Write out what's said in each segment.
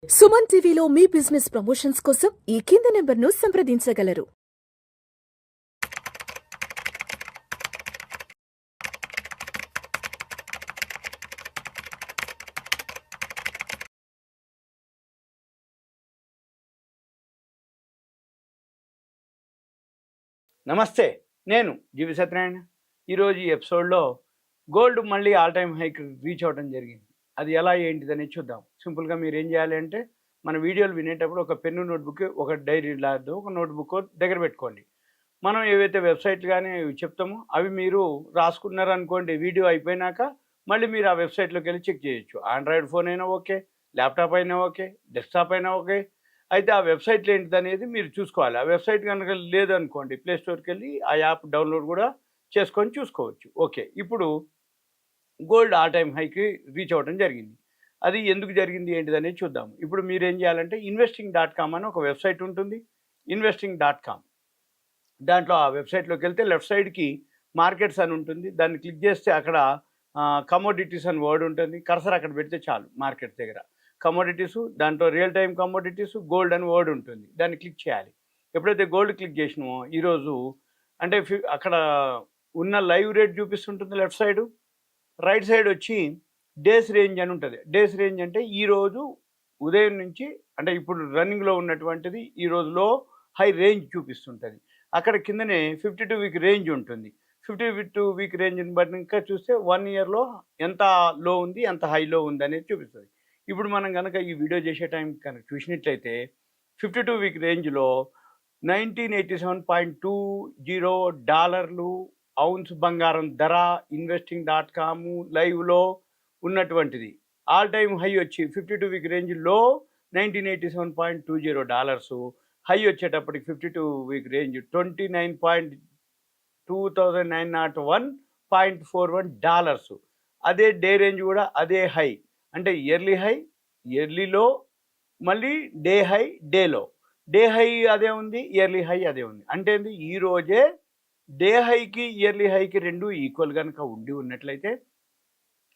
సుమన్ టీవీలో మీ business promotions కోసం ఈ కింది నెంబర్ను సంప్రదించగలరు. నమస్తే, నేను జీవి సత్యనారాయణ. ఈరోజు ఈ ఎపిసోడ్లో గోల్డ్ మళ్ళీ ఆల్ టైమ్ హైక్ రీచ్ అవ్వడం జరిగింది. అది ఎలా ఏంటిదని చూద్దాం. సింపుల్గా మీరు ఏం చేయాలి అంటే, మన వీడియోలు వినేటప్పుడు ఒక పెన్ను నోట్బుక్, ఒక డైరీ లాంటి ఒక నోట్బుక్ దగ్గర పెట్టుకోండి. మనం ఏవైతే వెబ్సైట్లు కానీ చెప్తామో అవి మీరు రాసుకున్నారనుకోండి, వీడియో అయిపోయినాక మళ్ళీ మీరు ఆ వెబ్సైట్లోకి వెళ్ళి చెక్ చేయొచ్చు. ఆండ్రాయిడ్ ఫోన్ అయినా ఓకే, ల్యాప్టాప్ అయినా ఓకే, డెస్క్టాప్ అయినా ఓకే. అయితే ఆ వెబ్సైట్లు ఏంటిదనేది మీరు చూసుకోవాలి. ఆ వెబ్సైట్ కనుక లేదనుకోండి, ప్లే స్టోర్కి వెళ్ళి ఆ యాప్ డౌన్లోడ్ కూడా చేసుకొని చూసుకోవచ్చు. ఓకే, ఇప్పుడు గోల్డ్ ఆల్ టైమ్ హైకి రీచ్ అవ్వడం జరిగింది. అది ఎందుకు జరిగింది ఏంటిదనేది చూద్దాం. ఇప్పుడు మీరు ఏం చేయాలంటే, investing.com అని ఒక వెబ్సైట్ ఉంటుంది. investing.com దాంట్లో ఆ వెబ్సైట్లోకి వెళ్తే లెఫ్ట్ సైడ్కి మార్కెట్స్ అని ఉంటుంది. దాన్ని క్లిక్ చేస్తే అక్కడ కమోడిటీస్ అని వర్డ్ ఉంటుంది. కర్సర్ అక్కడ పెడితే చాలు. మార్కెట్ దగ్గర కమోడిటీసు, దాంట్లో రియల్ టైం కమోడిటీసు, గోల్డ్ అని వర్డ్ ఉంటుంది. దాన్ని క్లిక్ చేయాలి. ఎప్పుడైతే గోల్డ్ క్లిక్ చేసినామో ఈరోజు అంటే అక్కడ ఉన్న లైవ్ రేట్ చూపిస్తుంటుంది లెఫ్ట్ సైడు. రైట్ సైడ్ వచ్చి డేస్ రేంజ్ అని ఉంటుంది. డేస్ రేంజ్ అంటే ఈరోజు ఉదయం నుంచి, అంటే ఇప్పుడు రన్నింగ్లో ఉన్నటువంటిది ఈ రోజులో హై రేంజ్ చూపిస్తుంటుంది. అక్కడ కిందనే 52 వీక్ రేంజ్ ఉంటుంది. 52 వీక్ రేంజ్ని బట్టి ఇంకా చూస్తే 1 ఇయర్లో ఎంత లో ఉంది, ఎంత హైలో ఉంది అనేది చూపిస్తుంది. ఇప్పుడు మనం కనుక ఈ వీడియో చేసే టైం కనుక చూసినట్లయితే 52 వీక్ రేంజ్లో $1987.20 ఔన్స్ బంగారం ధర investing.com లైవ్లో ఉన్నటువంటిది. ఆల్ టైమ్ హై వచ్చి 52 వీక్ రేంజ్లో $1987.20, హై వచ్చేటప్పటికి 52 వీక్ రేంజ్ $29,901.41. అదే డే రేంజ్ కూడా అదే హై, అంటే ఇయర్లీ హై, ఇయర్లీలో, మళ్ళీ డే హై, డేలో. డే హై అదే ఉంది, ఇయర్లీ హై అదే ఉంది. అంటే ఈరోజే డే హైకి ఇయర్లీ హైకి రెండు ఈక్వల్ కనుక ఉన్నట్లయితే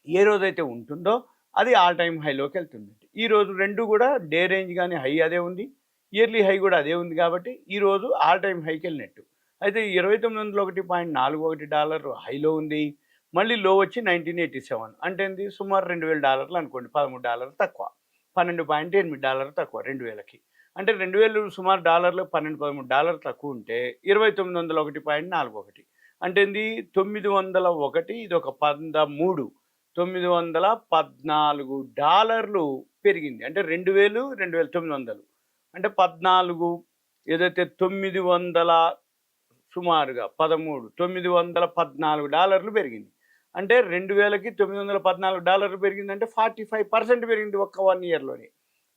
ఏ రోజైతే ఉంటుందో అది ఆల్ టైమ్ హైలోకి వెళ్తుంది. ఈరోజు రెండు కూడా డే రేంజ్ కానీ హై అదే ఉంది, ఇయర్లీ హై కూడా అదే ఉంది. కాబట్టి ఈరోజు ఆల్ టైమ్ హైకి వెళ్ళినట్టు. అయితే $29,101 హైలో ఉంది, మళ్ళీ లో వచ్చి 1987, అంటే సుమారు $2,000 అనుకోండి. $13 తక్కువ, $12.8 తక్కువ 2000కి. అంటే 2000 సుమారు డాలర్లు $12-13 తక్కువ ఉంటే 2901.41 అంటే 901, ఇది ఒక 13, $914 పెరిగింది. అంటే 2000, 2900 అంటే 14, ఏదైతే 900 సుమారుగా 13, $914 పెరిగింది. అంటే 2000కి $914 పెరిగిందంటే 45% పెరిగింది ఒక్క 1 ఇయర్లోనే.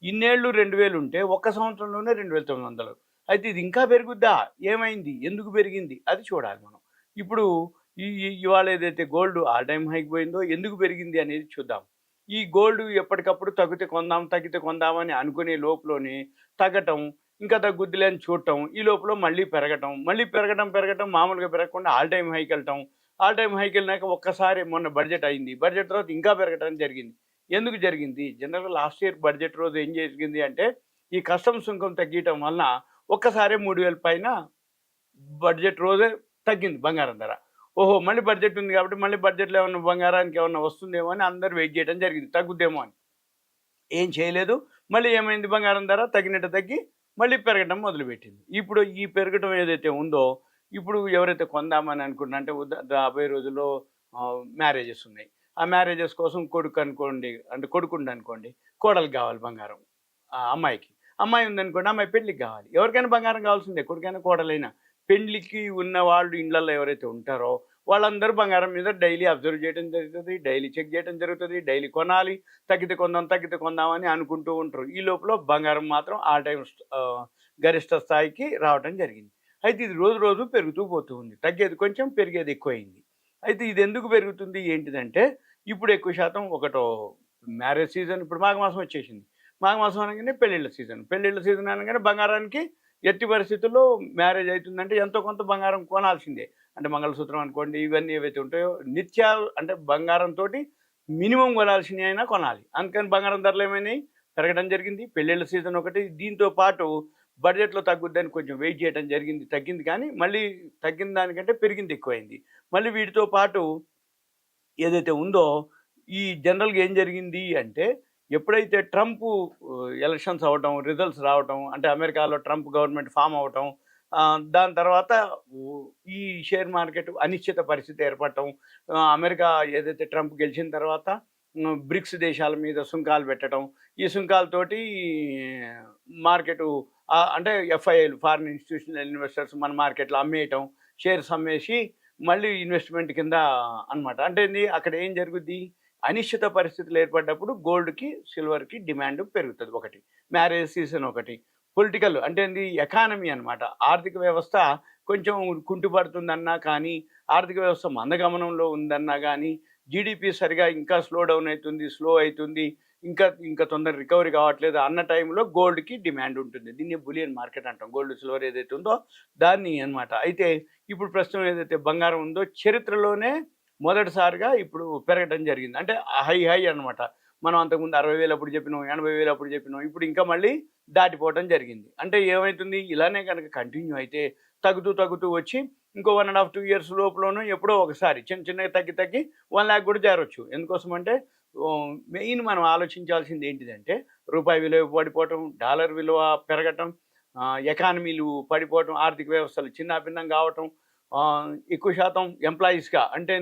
ఇన్నేళ్ళు 2000 ఉంటే ఒక్క సంవత్సరంలోనే 2900. అయితే ఇది ఇంకా పెరుగుద్దా, ఏమైంది, ఎందుకు పెరిగింది, అది చూడాలి మనం. ఇప్పుడు ఇవాళ ఏదైతే గోల్డ్ ఆల్ టైమ్ హైకి పోయిందో ఎందుకు పెరిగింది అనేది చూద్దాం. ఈ గోల్డ్ ఎప్పటికప్పుడు తగ్గితే కొందాం, తగ్గితే కొందామని అనుకునే లోపలనే తగ్గటం, ఇంకా తగ్గుద్దిలే అని చూడటం, ఈ లోపల మళ్ళీ పెరగటం, మామూలుగా పెరగకుండా ఆల్ టైమ్ హైకి వెళ్ళటం. ఆల్ టైమ్ హైకి వెళ్ళినాక ఒక్కసారి మొన్న బడ్జెట్ అయింది, బడ్జెట్ తర్వాత ఇంకా పెరగటం జరిగింది. ఎందుకు జరిగింది? జనరల్గా లాస్ట్ ఇయర్ బడ్జెట్ రోజు ఏం జరిగింది అంటే, ఈ కస్టమ్స్ సుంకం తగ్గటం వలన ఒక్కసారి 3000 పైన బడ్జెట్ రోజే తగ్గింది బంగారం ధర. ఓహో, మళ్ళీ బడ్జెట్ ఉంది కాబట్టి మళ్ళీ బడ్జెట్లో ఏమన్నా బంగారానికి ఏమన్నా వస్తుందేమో అని అందరూ వెయిట్ చేయడం జరిగింది, తగ్గుద్దేమో అని. ఏం చేయలేదు. మళ్ళీ ఏమైంది, బంగారం ధర తగ్గినట్టు తగ్గి మళ్ళీ పెరగడం మొదలుపెట్టింది. ఇప్పుడు ఈ పెరగటం ఏదైతే ఉందో, ఇప్పుడు ఎవరైతే కొందామని అనుకుంటున్నా, అంటే రాబోయే రోజుల్లో మ్యారేజెస్ ఉన్నాయి. ఆ మ్యారేజెస్ కోసం కొడుకు అనుకోండి, అంటే కొడుకుండి అనుకోండి, కోడలికి కావాలి బంగారం. అమ్మాయికి, అమ్మాయి ఉందనుకోండి, అమ్మాయి పెళ్ళికి కావాలి. ఎవరికైనా బంగారం కావాల్సిందే, కొడుకైనా కోడలైనా. పెళ్ళికి ఉన్న వాళ్ళు ఇళ్ళల్లో ఎవరైతే ఉంటారో వాళ్ళందరూ బంగారం మీద డైలీ అబ్జర్వ్ చేయడం జరుగుతుంది, డైలీ చెక్ చేయడం జరుగుతుంది, డైలీ కొనాలి, తగ్గితే కొందామని అనుకుంటూ ఉంటారు. ఈ లోపల బంగారం మాత్రం ఆల్ టైమ్ గరిష్ట స్థాయికి రావడం జరిగింది. అయితే ఇది రోజు రోజు పెరుగుతూ పోతూ ఉంది. తగ్గేది కొంచెం, పెరిగేది ఎక్కువైంది. అయితే ఇది ఎందుకు పెరుగుతుంది ఏంటిదంటే, ఇప్పుడు ఎక్కువ శాతం ఒకటో మ్యారేజ్ సీజన్, ఇప్పుడు మాఘమాసం వచ్చేసింది. మాఘమాసం అనగానే పెళ్ళిళ్ళ సీజన్ అనగానే బంగారానికి ఎట్టి పరిస్థితుల్లో మ్యారేజ్ అవుతుందంటే ఎంతో కొంత బంగారం కొనాల్సిందే. అంటే మంగళసూత్రం అనుకోండి, ఇవన్నీ ఏవైతే ఉంటాయో నిత్యాలు, అంటే బంగారంతో మినిమం కొనాల్సినవి అయినా కొనాలి. అందుకని బంగారం ధరలు ఏమైనాయి, పెరగడం జరిగింది. పెళ్ళిళ్ళ సీజన్ ఒకటి. దీంతో పాటు బడ్జెట్‌లో తగ్గుద్దని కొంచెం వెయిట్ చేయడం జరిగింది. తగ్గింది కానీ మళ్ళీ తగ్గిన దానికంటే పెరిగింది ఎక్కువైంది. మళ్ళీ వీటితో పాటు ఏదైతే ఉందో ఈ జనరల్‌గా ఏం జరిగింది అంటే ఎప్పుడైతే ట్రంప్ ఎలక్షన్స్ అవ్వటం, రిజల్ట్స్ రావటం అంటే అమెరికాలో ట్రంప్ గవర్నమెంట్ ఫామ్ అవ్వటం, దాని తర్వాత ఈ షేర్ మార్కెట్ అనిశ్చిత పరిస్థితి ఏర్పడటం, అమెరికా ఏదైతే ట్రంప్ గెలిచిన తర్వాత బ్రిక్స్ దేశాల మీద సుంకాలు పెట్టడం, ఈ సుంకాలతోటి మార్కెటు అంటే ఎఫ్ఐఐలు ఫారిన్ ఇన్స్టిట్యూషనల్ ఇన్వెస్టర్స్ మన మార్కెట్లో అమ్మేయటం, షేర్స్ అమ్మేసి మళ్ళీ ఇన్వెస్ట్మెంట్ కింద అనమాట. అంటే అక్కడ ఏం జరుగుద్ది, అనిశ్చిత పరిస్థితులు ఏర్పడ్డప్పుడు గోల్డ్కి సిల్వర్కి డిమాండ్ పెరుగుతుంది. ఒకటి మ్యారేజ్ సీజన్, ఒకటి పొలిటికల్ అంటే ఎకానమీ అనమాట. ఆర్థిక వ్యవస్థ కొంచెం కుంటుపడుతుందన్నా కానీ, ఆర్థిక వ్యవస్థ మందగమనంలో ఉందన్నా కానీ, జీడిపి సరిగా ఇంకా స్లో అవుతుంది, ఇంకా తొందర రికవరీ కావట్లేదు అన్న టైంలో గోల్డ్కి డిమాండ్ ఉంటుంది. దీన్ని బులియన్ మార్కెట్ అంటాం. గోల్డ్ సిల్వర్ ఏదైతే ఉందో దాన్ని అనమాట. అయితే ఇప్పుడు ప్రస్తుతం ఏదైతే బంగారం ఉందో చరిత్రలోనే మొదటిసారిగా ఇప్పుడు పెరగడం జరిగింది. అంటే హై అనమాట. మనం అంతకుముందు 60,000 అప్పుడు చెప్పినాం, 80,000 అప్పుడు చెప్పినాం, ఇప్పుడు ఇంకా మళ్ళీ దాటిపోవడం జరిగింది. అంటే ఏమవుతుంది, ఇలానే కనుక కంటిన్యూ అయితే తగ్గుతూ వచ్చి ఇంకో 1.5 2 ఇయర్స్ లోపలనూ ఎప్పుడో ఒకసారి చిన్నగా తగ్గి 1 lakh కూడా చేరొచ్చు. ఎందుకోసమంటే మెయిన్ మనం ఆలోచించాల్సింది ఏంటిదంటే రూపాయి విలువ పడిపోవటం, డాలర్ విలువ పెరగటం, ఎకానమీలు పడిపోవటం, ఆర్థిక వ్యవస్థలు చిన్నాభిన్నం కావటం, ఎక్కువ శాతం ఎంప్లాయీస్గా అంటే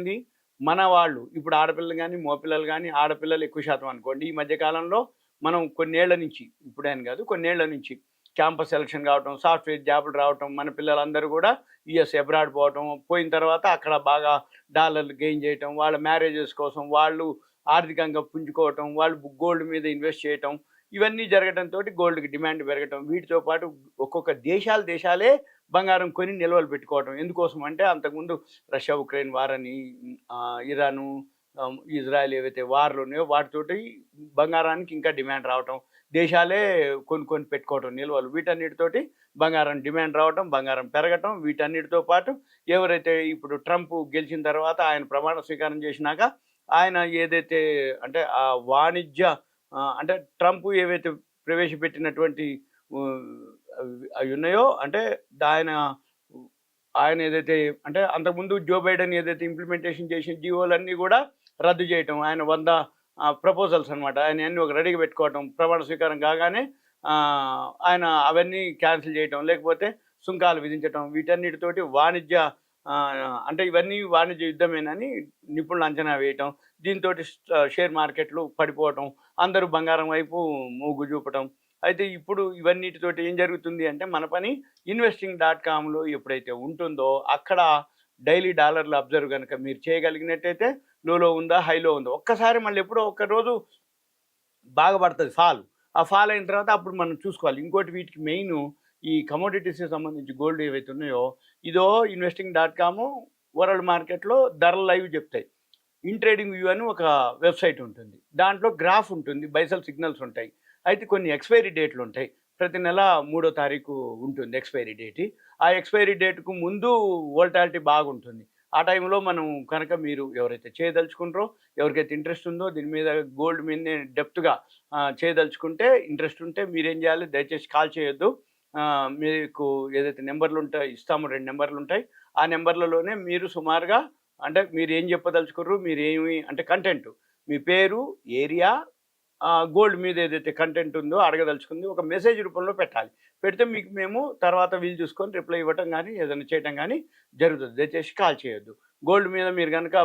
మన వాళ్ళు ఇప్పుడు ఆడపిల్లలు కానీ మగపిల్లలు కానీ, ఆడపిల్లలు ఎక్కువ శాతం అనుకోండి. ఈ మధ్యకాలంలో మనం కొన్నేళ్ల నుంచి, ఇప్పుడేం కాదు కొన్నేళ్ల నుంచి క్యాంపస్ సెలక్షన్ కావటం, సాఫ్ట్వేర్ జాబులు రావటం, మన పిల్లలందరూ కూడా యూఎస్ అబ్రాడ్ పోవటం, పోయిన తర్వాత అక్కడ బాగా డాలర్లు గెయిన్ చేయటం, వాళ్ళ మ్యారేజెస్ కోసం వాళ్ళు ఆర్థికంగా పుంజుకోవటం, వాళ్ళు గోల్డ్ మీద ఇన్వెస్ట్ చేయటం, ఇవన్నీ జరగడంతో గోల్డ్కి డిమాండ్ పెరగటం. వీటితో పాటు ఒక్కొక్క దేశాలే బంగారం కొని నిల్వలు పెట్టుకోవటం. ఎందుకోసం అంటే అంతకుముందు రష్యా ఉక్రెయిన్ వార్ అని, ఇరాను ఇజ్రాయెల్ ఏవైతే వార్లు ఉన్నాయో వాటితోటి బంగారానికి ఇంకా డిమాండ్ రావటం, దేశాలే కొని పెట్టుకోవటం నిల్వలు, వీటన్నిటితోటి బంగారం డిమాండ్ రావటం, బంగారం పెరగటం. వీటన్నిటితో పాటు ఎవరైతే ఇప్పుడు ట్రంప్ గెలిచిన తర్వాత ఆయన ప్రమాణ స్వీకారం చేసినాక ఆయన ఏదైతే అంటే ఆ వాణిజ్య అంటే ట్రంప్ ఏవైతే ప్రవేశపెట్టినటువంటి అవి ఉన్నాయో అంటే ఆయన ఏదైతే అంటే అంతకుముందు జో బైడెన్ ఏదైతే ఇంప్లిమెంటేషన్ చేసిన జీవోలన్నీ కూడా రద్దు చేయటం, ఆయన 100 ప్రపోజల్స్ అనమాట, ఆయన అన్ని ఒక రెడీగా పెట్టుకోవటం, ప్రమాణ స్వీకారం కాగానే ఆయన అవన్నీ క్యాన్సిల్ చేయటం, లేకపోతే సుంకాలు విధించటం, వీటన్నిటితోటి వాణిజ్య అంటే ఇవన్నీ వాణిజ్య యుద్ధమేనని నిపుణులు అంచనా వేయటం, దీంతో షేర్ మార్కెట్లు పడిపోవటం, అందరూ బంగారం వైపు మొగ్గు చూపటం. అయితే ఇప్పుడు ఇవన్నిటితోటి ఏం జరుగుతుంది అంటే మన పని investing.comలో ఎప్పుడైతే ఉంటుందో అక్కడ డైలీ డాలర్లు అబ్జర్వ్ కనుక మీరు చేయగలిగినట్టయితే లోలో ఉందా హైలో ఉందా ఒక్కసారి మళ్ళీ ఎప్పుడో ఒక్క రోజు బాగా పడుతుంది ఆ ఫాల్ అయిన తర్వాత అప్పుడు మనం చూసుకోవాలి. ఇంకోటి వీటికి మెయిన్ ఈ కమోడిటీస్కి సంబంధించి గోల్డ్ ఏవైతే ఉన్నాయో ఇదో investing.com వరల్డ్ మార్కెట్లో ధరలు లైవ్ చెప్తాయి. ఇన్ట్రేడింగ్ వ్యూ అని ఒక వెబ్సైట్ ఉంటుంది, దాంట్లో గ్రాఫ్ ఉంటుంది, బైసెల్ సిగ్నల్స్ ఉంటాయి. అయితే కొన్ని ఎక్స్పైరీ డేట్లు ఉంటాయి. ప్రతి నెల 3వ తారీఖు ఉంటుంది ఎక్స్పైరీ డేట్. ఆ ఎక్స్పైరీ డేట్కు ముందు వోల్టాలిటీ బాగుంటుంది. ఆ టైంలో మనం కనుక మీరు ఎవరైతే చేయదలుచుకుంటారో, ఎవరికైతే ఇంట్రెస్ట్ ఉందో దీని మీద గోల్డ్ మీదనే డెప్త్గా చేయదలుచుకుంటే ఇంట్రెస్ట్ ఉంటే మీరేం చేయాలి, దయచేసి కాల్ చేయొద్దు. మీకు ఏదైతే నెంబర్లు ఉంటాయి ఇస్తామో 2 నెంబర్లు ఉంటాయి. ఆ నెంబర్లలోనే మీరు సుమారుగా అంటే మీరు ఏం చెప్పదలుచుకుర్రు, మీరు ఏమి అంటే కంటెంట్, మీ పేరు, ఏరియా, గోల్డ్ మీద ఏదైతే కంటెంట్ ఉందో అడగదలుచుకుంది ఒక మెసేజ్ రూపంలో పెట్టాలి. పెడితే మీకు మేము తర్వాత వీలు చూసుకొని రిప్లై ఇవ్వటం కానీ ఏదైనా చేయటం కానీ జరుగుతుంది. దయచేసి కాల్ చేయొద్దు. గోల్డ్ మీద మీరు కనుక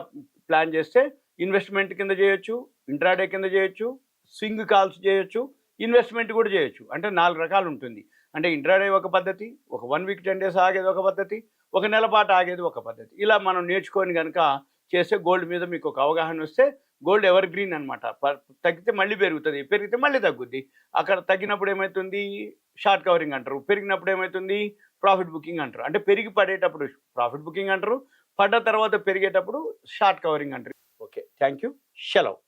ప్లాన్ చేస్తే ఇన్వెస్ట్మెంట్ కింద చేయొచ్చు, ఇంట్రాడే కింద చేయొచ్చు, స్వింగ్ కాల్స్ చేయొచ్చు, ఇన్వెస్ట్మెంట్ కూడా చేయొచ్చు. అంటే 4 రకాలు ఉంటుంది. అంటే ఇంట్రాడే ఒక పద్ధతి, ఒక 1 వీక్ 10 డేస్ ఆగేది ఒక పద్ధతి, ఒక నెల పాటు ఆగేది ఒక పద్ధతి. ఇలా మనం నేర్చుకొని కనుక చేస్తే గోల్డ్ మీద మీకు ఒక అవగాహన వస్తే గోల్డ్ ఎవర్ గ్రీన్ అనమాట. తగ్గితే మళ్ళీ పెరుగుతుంది, పెరిగితే మళ్ళీ తగ్గుద్ది. అక్కడ తగ్గినప్పుడు ఏమవుతుంది షార్ట్ కవరింగ్ అంటారు, పెరిగినప్పుడు ఏమవుతుంది ప్రాఫిట్ బుకింగ్ అంటారు. అంటే పెరిగి పడేటప్పుడు ప్రాఫిట్ బుకింగ్ అంటారు, పడ్డ తర్వాత పెరిగేటప్పుడు షార్ట్ కవరింగ్ అంటారు. ఓకే, థ్యాంక్ యూ, సెలవు.